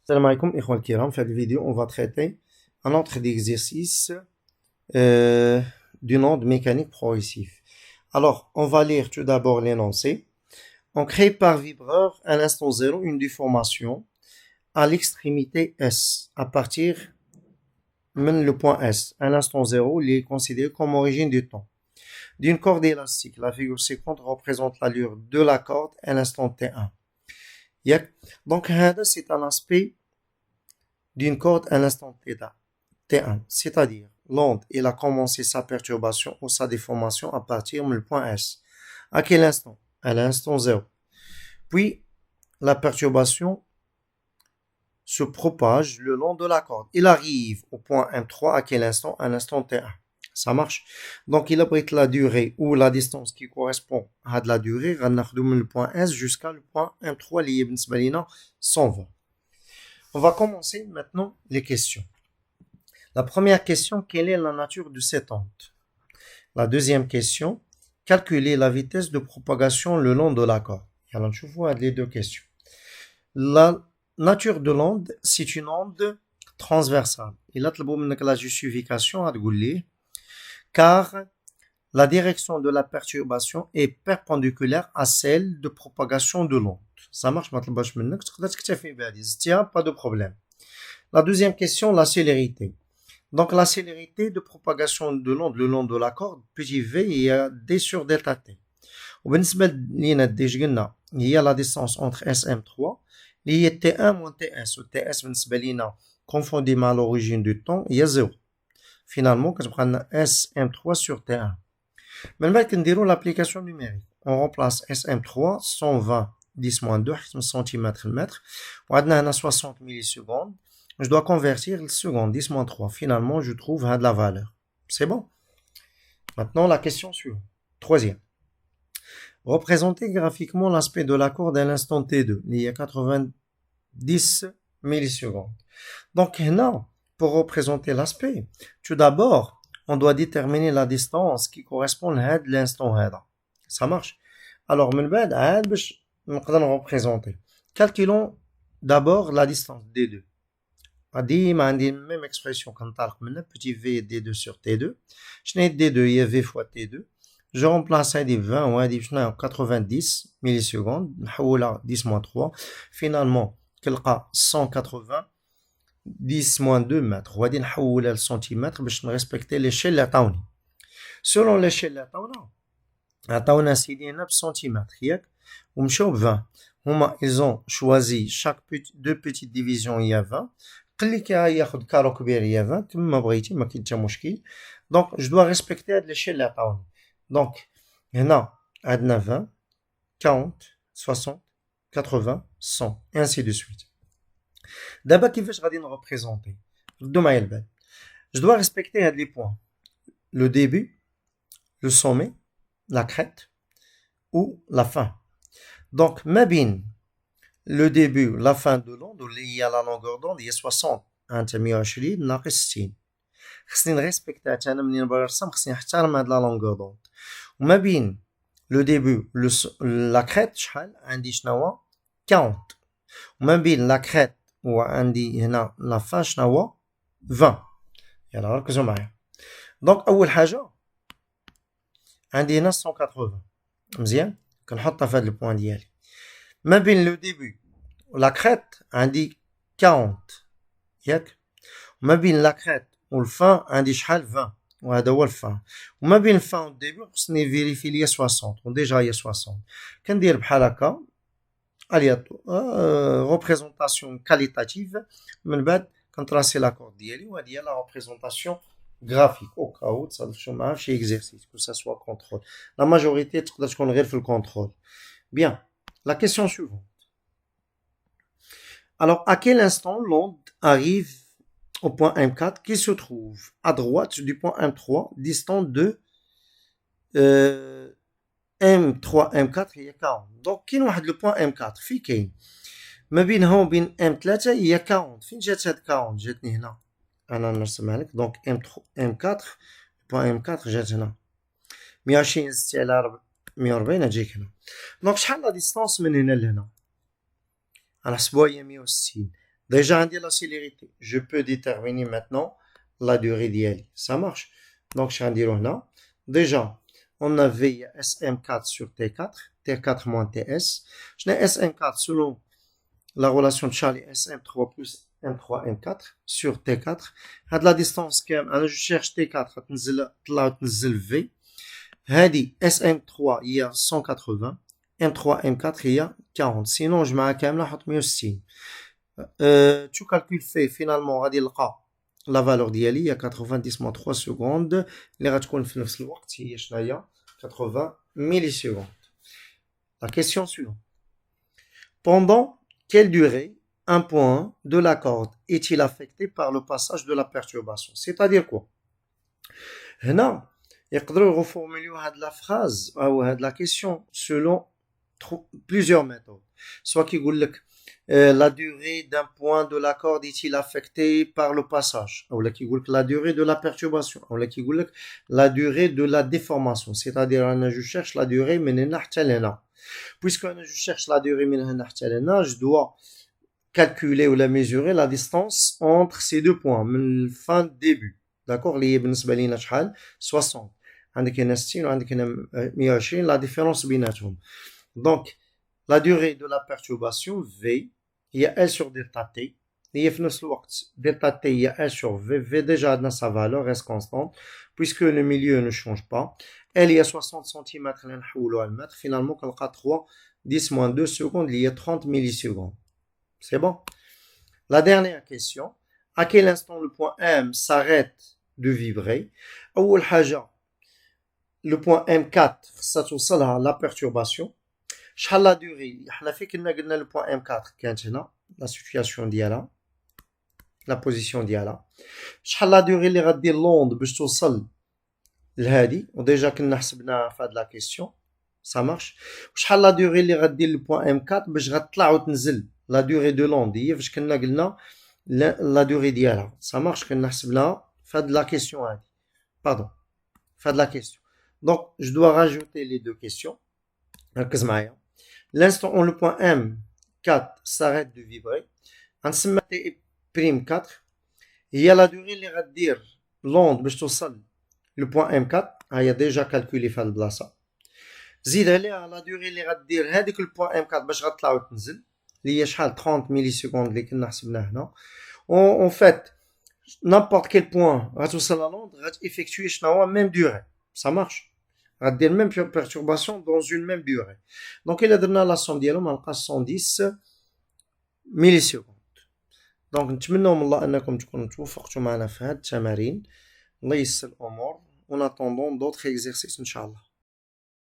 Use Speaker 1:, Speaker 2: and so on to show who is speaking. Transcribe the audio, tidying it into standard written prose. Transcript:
Speaker 1: Salam alaikum, ikhwan kiram. Dans cette vidéo, on va traiter un autre exercice d'une onde mécanique progressive. Alors, on va lire tout d'abord l'énoncé. On crée par vibreur à l'instant 0 une déformation à l'extrémité S, à partir même le point S. À l'instant 0, il est considéré comme origine du temps. D'une corde élastique, la figure ci-contre représente l'allure de la corde à l'instant T1. Donc, c'est un aspect d'une corde à l'instant T1, c'est-à-dire l'onde elle a commencé sa perturbation ou sa déformation à partir du point S. À quel instant? À l'instant 0. Puis, la perturbation se propage le long de la corde. Il arrive au point M3 à quel instant? À l'instant T1. Ça marche. Donc, il abrite la durée ou la distance qui correspond à de la durée. Le point S jusqu'à le point M3 lié 120. On va commencer maintenant les questions. La première question, quelle est la nature de cette onde? La deuxième question, calculer la vitesse de propagation le long de la corde. Alors, je vois les deux questions. La nature de l'onde, c'est une onde transversale. Et là, la justification à car la direction de la perturbation est perpendiculaire à celle de propagation de l'onde. Ça marche, pas de problème. La deuxième question, la célérité. Donc, la célérité de propagation de l'onde le long de la corde, petit v, il y a d sur delta t. Il y a la distance entre SM3, il y a T1 moins TS, ou TS, confondument à l'origine du temps, il y a 0. Finalement, quand on prend SM3 sur T1. Maintenant, on va l'application numérique. On remplace SM3, 120, 10-2, cm/mètre. On a 60 millisecondes. Je dois convertir le seconde, 10-3. Finalement, je trouve de la valeur. C'est bon. Maintenant, la question suivante. Troisième. Représenter graphiquement l'aspect de la corde à l'instant T2. Il y a 90 millisecondes. Donc, là, pour représenter l'aspect, tout d'abord, on doit déterminer la distance qui correspond à l'instant. Ça marche. Alors, on va représenter. Calculons d'abord la distance D2. ديما عندي même expression كنطلق منها petit v d2 sur t2. شنو هي d2 هي v fois t2. je remplace هذه 20 وهذه شنو 90 millisecondes نحولها 10-3 finalement كنلقى 180 10-2 متر وغادي نحولها لسنتيمتر باش نريسبكتي ليشيل اللي عطاوني. selon ليشيل اللي عطاونا سيدي هنا بالسنتيمتر ياك ومشاو ب 20 هما ils ont choisi chaque deux petites divisions il y a 20. قال لك ياخذ كارو كبير هي 20 كما بغيتي ما كاين حتى مشكل. دونك جو دوا ريسبكتي هاد ليشيل اللي عطاوني. دونك هنا عندنا 20 40 60 80 100 ainsi de suite. دابا كيفاش غادي نريبريزونتي؟ ردوا معايا البال. جو دوا ريسبكتي هاد لي بوين لو ديبي لو sommet la crête ou la fin. Donc ما بين le début, la fin de l'onde, il y a la longueur d'onde, il y a 60 انت 120 ناقص 60. خصني نريسبكتها انا منين برسم خصني نحترم هاد لا لونغور دوند. وما بين لو ديبي لا كريت شحال عندي شنو هو 40. وما بين لا كريت وعندي هنا لا فان شنو هو 20. يلا ركزوا معايا. دونك اول حاجه عندي هنا 180 مزيان كنحطها في هاد البوين ديالي. ما بين لو ديبي ولا كريت عندي 40 ياك وما بين لا كريت والفان عندي شحال 20 وهذا هو الفان. وما بين الفان والديبي خصني فيريفي ليا 60 وديجا هي 60. كندير بحال هكا ريبريزونطاسيون كاليتاتيف من بعد كنتراسي لاكورد ديالي وهذه هي لا ريبريزونطاسيون graphique au cas où تصادفوا معاه في شي exercice que ça soit contrôle. La majorité تقدر تكون غير في الكونترول. Bien. La question suivante. Alors, à quel instant l'onde arrive au point M4 qui se trouve à droite du point M3 distant de M3 M4 il y a 40. Donc, كاين واحد le point M4 في كاين ما بينها وبين M3 il y a 40. فين جات هاد 40 جاتني هنا انا نرسمها لك. دونك M4 point M4 جات هنا 120 زدتي على 140 تجيك هنا. دونك شحال لا ديستانس من هنا لهنا؟ نحسبوها هي 160 Déjà, on dit la célérité. Je peux déterminer maintenant la durée d'IALI. Ça marche. Donc, je vais dire là. Déjà, on avait SM4 sur T4, T4 moins TS. Je n'ai SM4 selon la relation de Charlie SM3 plus M3 M4 sur T4. À la distance je cherche T4 تنزل V. هذه SM3 il y a 180, M3 M4 il y a 40. Sinon je mets كامله نحط 160. Tu calcules fait finalement غادي نلقى la valeur ديالي هي 90.3 secondes اللي غتكون في نفس الوقت هي شنو هي 80 millisecondes. La question suivante. Pendant quelle durée un point de la corde est-il affecté par le passage de la perturbation? C'est-à-dire quoi? هنا يقدروا يغفورموليو هاد لا phrase او هاد la question selon plusieurs méthodes. Soit كيقول لك la durée d'un point de la corde est-il affecté par le passage, ou là qui dit la durée de la perturbation, ou là qui dit la durée de la déformation, c'est-à-dire je cherche la durée من هنا حتى لهنا. Puisque je cherche la durée من هنا حتى لهنا, je dois calculer ou la mesurer la distance entre ces deux points من fin début. D'accord, اللي هي بالنسبه لينا شحال 60, عندك هنا 60 وعندك هنا 120, la différence بيناتهم. Donc la durée de la perturbation V il y a L sur delta T. Il y a delta T, il y a L sur V. V déjà dans sa valeur reste constante puisque le milieu ne change pas. L il y a 60 cm finalement on a 3 10 moins 2 secondes, il y a 30 millisecondes. C'est bon? La dernière question. À quel instant le point M s'arrête de vibrer? أول حاجة le point M4 ça توصلها la perturbation. شحال لا دوري حنا فين كنا قلنا لو بوين ام 4 كانت هنا لا سيتوياسيون ديالها لا بوزيسيون ديالها شحال لا دوري اللي غدير لوند باش توصل لهادي وديجا كنا حسبناها في هاد لا كيسيون سا مارش وشحال لا دوري اللي غدير لو بوين ام 4 باش غتطلع وتنزل لا دوري دو لوند هي فاش كنا قلنا لا دوري ديالها سا مارش كنا حسبناها في هاد لا كيسيون هادي باردون في هاد لا كيسيون دونك جو دوا راجوتي لي دو كيسيون ركز معايا. L'instant où le point M4 s'arrête de vibrer, on se met T'4, il y a la durée اللي غدير l'onde باش توصل le point M4, هي déjà calculé في البلاصة. زيد عليها la durée اللي غدير هذيك le point M4 باش غتطلع وتنزل اللي هي شحال 30 مليسكوند اللي كنا حسبناه هنا. En fait, n'importe quel point غتوصل à l'onde غتeffectuer شنو هو même durée. Ça marche. غدير même perturbation dans une même durée. Donc il a donné la somme ديالهم غنلقى 110 مليسكوند. دونك نتمنى من الله انكم تكونوا توفقتوا معنا في هاد التمارين. الله يسر الامور. En attendant d'autres exercices ان شاء الله.